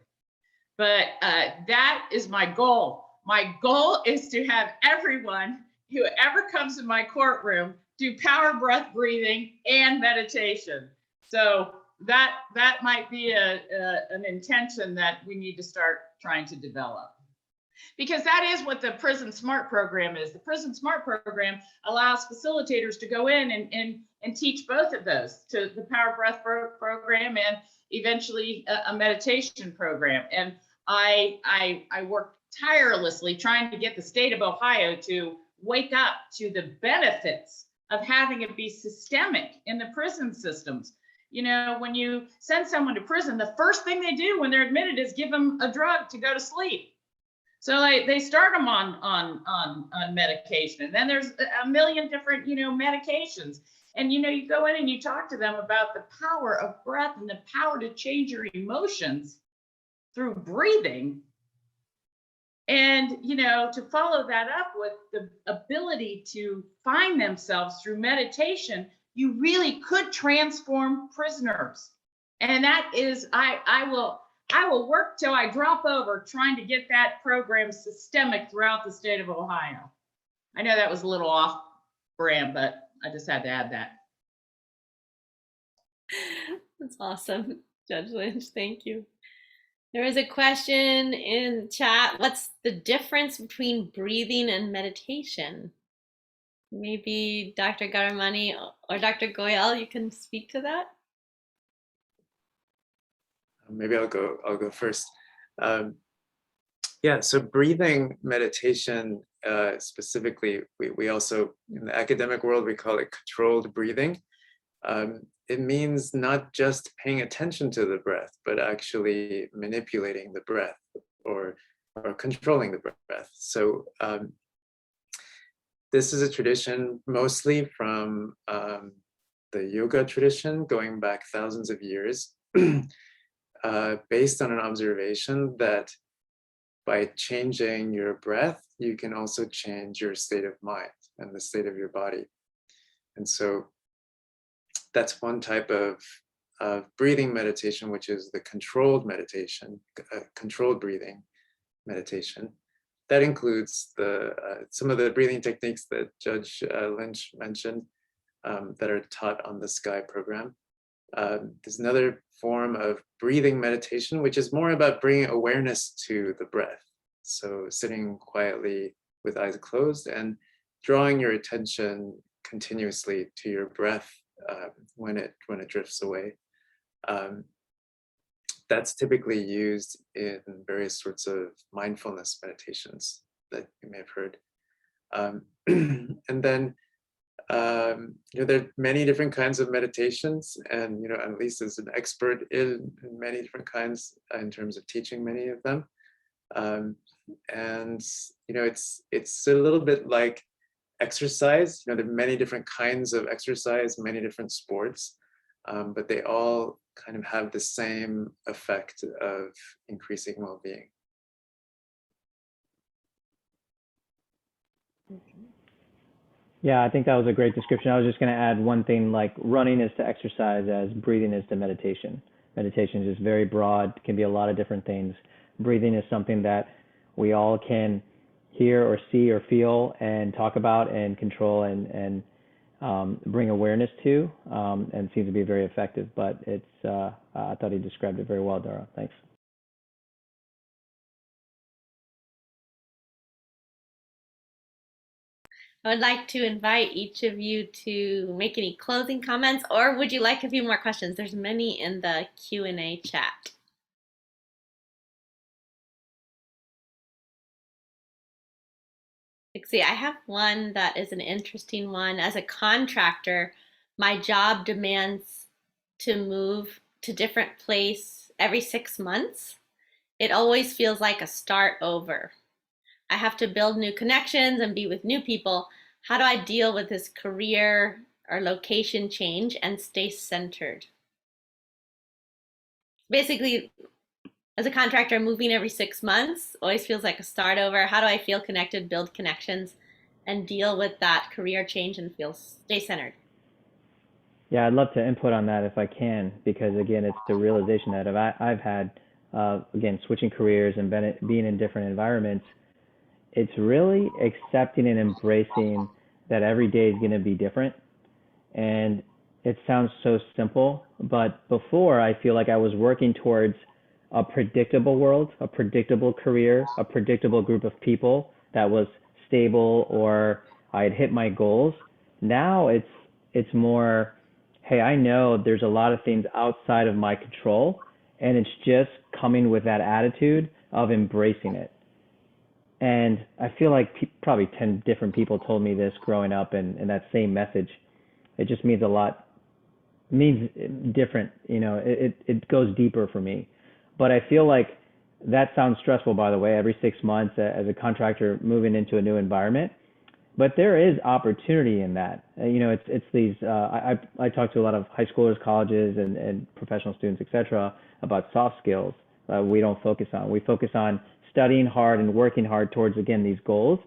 But that is my goal. My goal is to have everyone who ever comes in my courtroom do power breath breathing and meditation. So that might be an intention that we need to start trying to develop, because that is what the Prison Smart program is. The Prison Smart program allows facilitators to go in and teach both of those, to the power breath program and eventually a meditation program. And I work tirelessly trying to get the state of Ohio to wake up to the benefits of having it be systemic in the prison systems. You know, when you send someone to prison, the first thing they do when they're admitted is give them a drug to go to sleep. So they start them on medication, and then there's a million different, medications. And, you go in and you talk to them about the power of breath and the power to change your emotions through breathing. And, to follow that up with the ability to find themselves through meditation, you really could transform prisoners. And that is, I will work till I drop over trying to get that program systemic throughout the state of Ohio. I know that was a little off brand, but I just had to add that. That's awesome, Judge Lynch. Thank you. There is a question in the chat. What's the difference between breathing and meditation? Maybe Dr. Garamani or Dr. Goyal, you can speak to that. Maybe I'll go first. Yeah, so breathing meditation specifically, we also, in the academic world, we call it controlled breathing. It means not just paying attention to the breath, but actually manipulating the breath or controlling the breath. So this is a tradition mostly from the yoga tradition going back thousands of years, based on an observation that by changing your breath, you can also change your state of mind and the state of your body. And so that's one type of breathing meditation, which is the controlled meditation, controlled breathing meditation. that includes some of the breathing techniques that Judge Lynch mentioned that are taught on the SKY program. There's another form of breathing meditation, which is more about bringing awareness to the breath. So sitting quietly with eyes closed and drawing your attention continuously to your breath when it drifts away. That's typically used in various sorts of mindfulness meditations that you may have heard. And then there are many different kinds of meditations, and Annalise is an expert in many different kinds in terms of teaching many of them. And it's a little bit like exercise. There are many different kinds of exercise, many different sports, but they all kind of have the same effect of increasing well-being. Yeah, I think that was a great description. I was just going to add one thing, like running is to exercise as breathing is to meditation. Meditation is just very broad, can be a lot of different things. Breathing is something that we all can hear or see or feel and talk about and control and bring awareness to, and seems to be very effective. But it's, I thought he described it very well, Dara. Thanks. I would like to invite each of you to make any closing comments, or would you like a few more questions? There's many in the Q&A chat. See, I have one that is an interesting one. As a contractor, my job demands to move to different place every 6 months. It always feels like a start over. I have to build new connections and be with new people. How do I deal with this career or location change and stay centered? Basically, as a contractor, moving every 6 months always feels like a start over. How do I feel connected, build connections, and deal with that career change and stay centered? Yeah, I'd love to input on that if I can, because again, it's the realization that I've had, again, switching careers and being in different environments. It's really accepting and embracing that every day is going to be different. And it sounds so simple, but before I feel like I was working towards a predictable world, a predictable career, a predictable group of people that was stable, or I had hit my goals. Now it's more, hey, I know there's a lot of things outside of my control, and it's just coming with that attitude of embracing it. And I feel like probably 10 different people told me this growing up, and that same message. It just means a lot, means different, it goes deeper for me. But I feel like that sounds stressful, by the way, every 6 months as a contractor moving into a new environment. But there is opportunity in that. It's these, I talk to a lot of high schoolers, colleges, and professional students, et cetera, about soft skills we don't focus on. We focus on studying hard and working hard towards, again, these goals,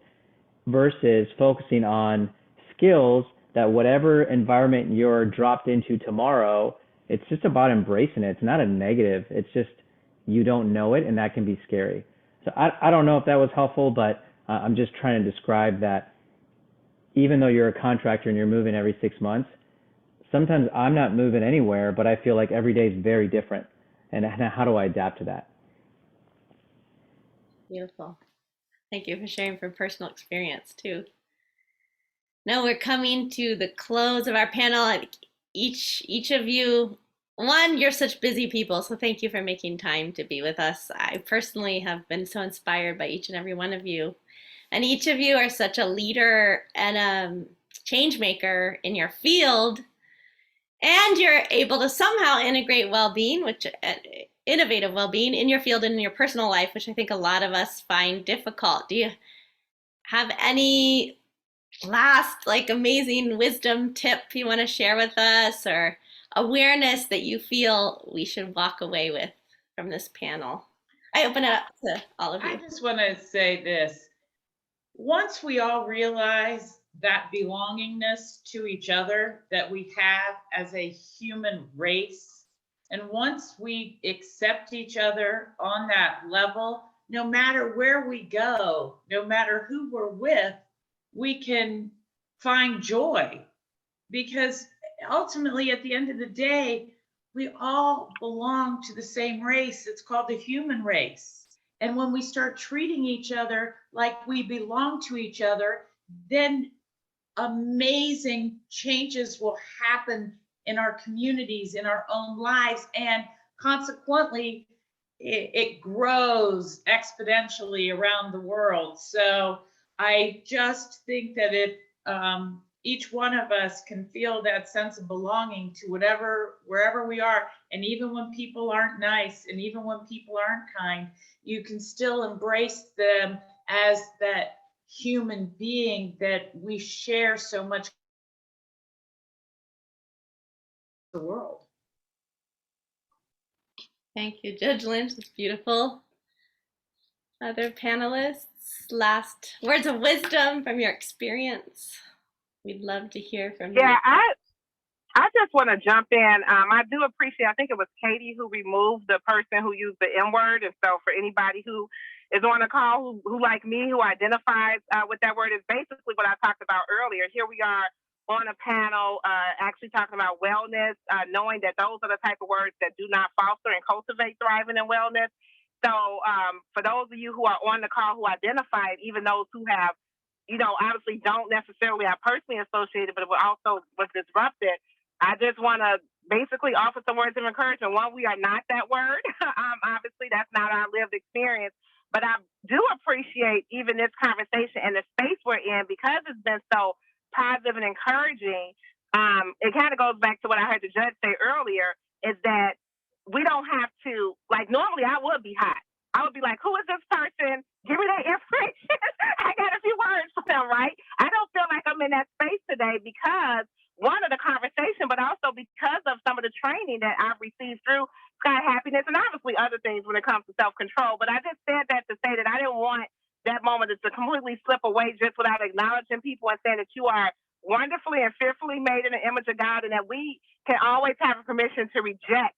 versus focusing on skills that whatever environment you're dropped into tomorrow, it's just about embracing it. It's not a negative. It's just you don't know it, and that can be scary. So I don't know if that was helpful, but I'm just trying to describe that even though you're a contractor and you're moving every 6 months, sometimes I'm not moving anywhere, but I feel like every day is very different. And how do I adapt to that? Beautiful. Thank you for sharing from personal experience too. Now we're coming to the close of our panel. Each of you, you're such busy people, so thank you for making time to be with us. I personally have been so inspired by each and every one of you. And each of you are such a leader and a change maker in your field. And you're able to somehow integrate well-being, innovative well-being in your field and in your personal life, which I think a lot of us find difficult. Do you have any last amazing wisdom tip you want to share with us, or awareness that you feel we should walk away with from this panel? I open it up to all of you. I just want to say this. Once we all realize that belongingness to each other that we have as a human race, and once we accept each other on that level, no matter where we go, no matter who we're with, we can find joy, because ultimately at the end of the day, we all belong to the same race. It's called the human race. And when we start treating each other like we belong to each other, then amazing changes will happen in our communities, in our own lives, and consequently, it grows exponentially around the world. So I just think that if each one of us can feel that sense of belonging to wherever we are, and even when people aren't nice, and even when people aren't kind, you can still embrace them as that human being that we share so much the world. Thank you, Judge Lynch. It's beautiful. Other panelists, last words of wisdom from your experience. We'd love to hear from you. Yeah, I just want to jump in. I do appreciate, I think it was Katie who removed the person who used the M word. And so for anybody who is on the call who like me, who identifies with that word, is basically what I talked about earlier. Here we are on a panel actually talking about wellness, knowing that those are the type of words that do not foster and cultivate thriving and wellness. So for those of you who are on the call who identified, even those who have, obviously don't necessarily are personally associated, but also was disrupted, I just want to basically offer some words of encouragement. One, we are not that word. Obviously, that's not our lived experience. But I do appreciate even this conversation and the space we're in, because it's been so positive and encouraging. It kind of goes back to what I heard the judge say earlier, is that we don't have to, like, normally I would be hot. I would be like, who is this person? Give me their information. I got a few words for them, right? I don't feel like I'm in that space today because, one, of the conversation, but also because of some of the training that I've received through Sky Happiness, and obviously other things when it comes to self-control. But I just said that to say that I didn't want that moment to completely slip away just without acknowledging people and saying that you are wonderfully and fearfully made in the image of God, and that we can always have a permission to reject,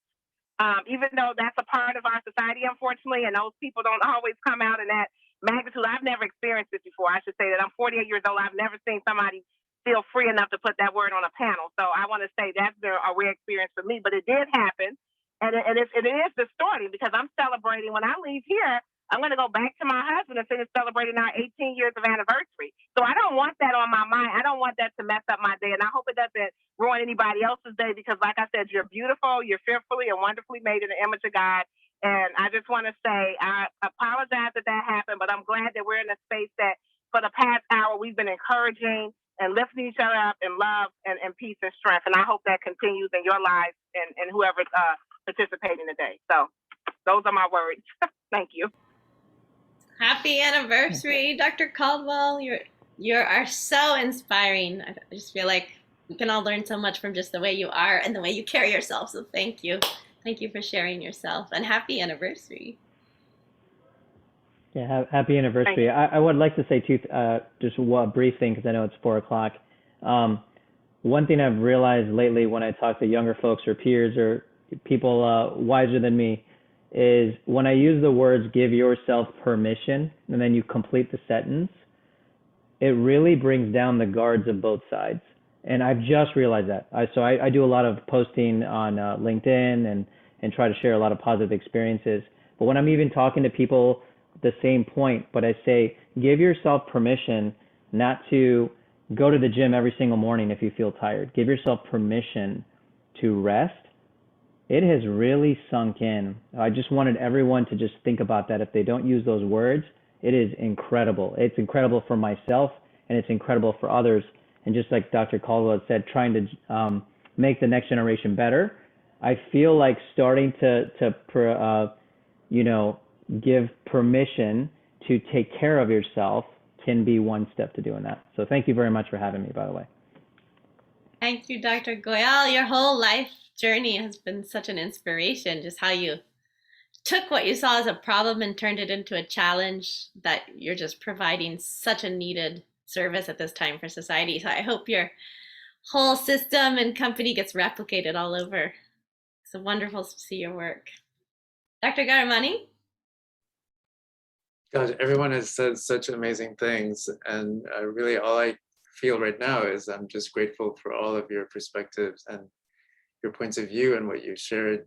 even though that's a part of our society, unfortunately, and those people don't always come out in that magnitude. I've never experienced this before. I should say that I'm 48 years old. I've never seen somebody feel free enough to put that word on a panel. So I want to say that's been a rare experience for me, but it did happen. And it is distorting, because I'm celebrating, when I leave here, I'm going to go back to my husband and finish celebrating our 18 years of anniversary. So I don't want that on my mind. I don't want that to mess up my day. And I hope it doesn't ruin anybody else's day, because like I said, you're beautiful, you're fearfully and wonderfully made in the image of God. And I just want to say, I apologize that happened, but I'm glad that we're in a space that for the past hour, we've been encouraging and lifting each other up in love and peace and strength. And I hope that continues in your lives and whoever's participating today. So those are my words. Thank you. Happy anniversary, Dr. Caldwell. You are so inspiring. I just feel like we can all learn so much from just the way you are and the way you carry yourself. So thank you. Thank you for sharing yourself, and happy anniversary. Yeah, happy anniversary. I would like to say just one brief thing, because I know it's 4:00. One thing I've realized lately when I talk to younger folks or peers or people wiser than me is when I use the words "give yourself permission" and then you complete the sentence, it really brings down the guards of both sides. And I've just realized that. So I do a lot of posting on LinkedIn and try to share a lot of positive experiences. But when I'm even talking to people, the same point, but I say, give yourself permission not to go to the gym every single morning if you feel tired. Give yourself permission to rest. It has really sunk in. I just wanted everyone to just think about that. If they don't use those words, it is incredible. It's incredible for myself, and it's incredible for others. And just like Dr. Caldwell said, trying to make the next generation better, I feel like starting to give permission to take care of yourself can be one step to doing that. So thank you very much for having me, by the way. Thank you, Dr. Goyal. Your whole life journey has been such an inspiration, just how you took what you saw as a problem and turned it into a challenge, that you're just providing such a needed service at this time for society. So I hope your whole system and company gets replicated all over. It's wonderful to see your work. Dr. Garamani? Gosh, everyone has said such amazing things, and really all I feel right now is I'm just grateful for all of your perspectives and your points of view and what you shared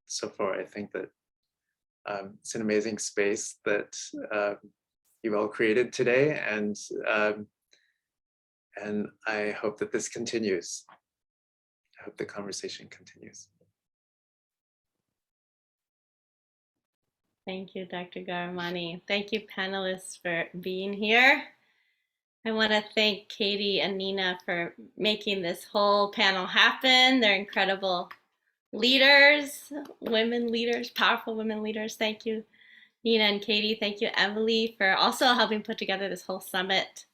so far. I think that it's an amazing space that you've all created today, and I hope that this continues. I hope the conversation continues. Thank you, Dr. Garamani. Thank you, panelists, for being here. I want to thank Katie and Nina for making this whole panel happen. They're incredible leaders, women leaders, powerful women leaders. Thank you, Nina and Katie. Thank you, Emily, for also helping put together this whole summit.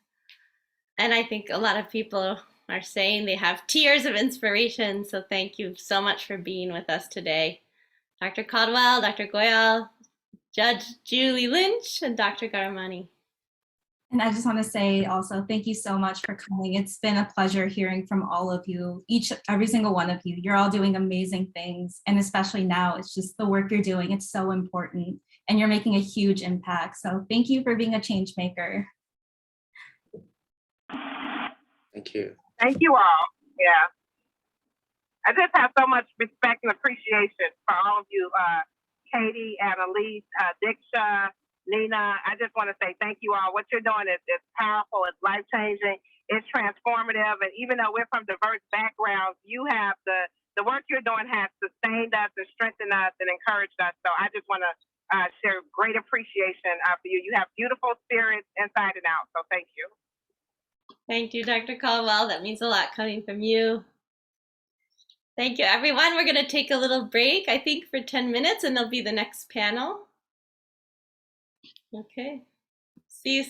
And I think a lot of people are saying they have tears of inspiration. So thank you so much for being with us today. Dr. Caldwell, Dr. Goyal, Judge Julie Lynch, and Dr. Garamani. And I just want to say also, thank you so much for coming. It's been a pleasure hearing from all of you, every single one of you. You're all doing amazing things. And especially now, it's just the work you're doing. It's so important and you're making a huge impact. So thank you for being a change maker. Thank you. Thank you all. Yeah. I just have so much respect and appreciation for all of you, Katie and Elise, Diksha, Nina. I just want to say thank you all. What you're doing is powerful, it's life-changing, it's transformative. And even though we're from diverse backgrounds, you have the work you're doing has sustained us and strengthened us and encouraged us. So I just want to share great appreciation for you. You have beautiful spirits inside and out. So thank you. Thank you, Dr. Caldwell. That means a lot coming from you. Thank you, everyone. We're going to take a little break, I think, for 10 minutes, and there'll be the next panel. Okay. See you soon.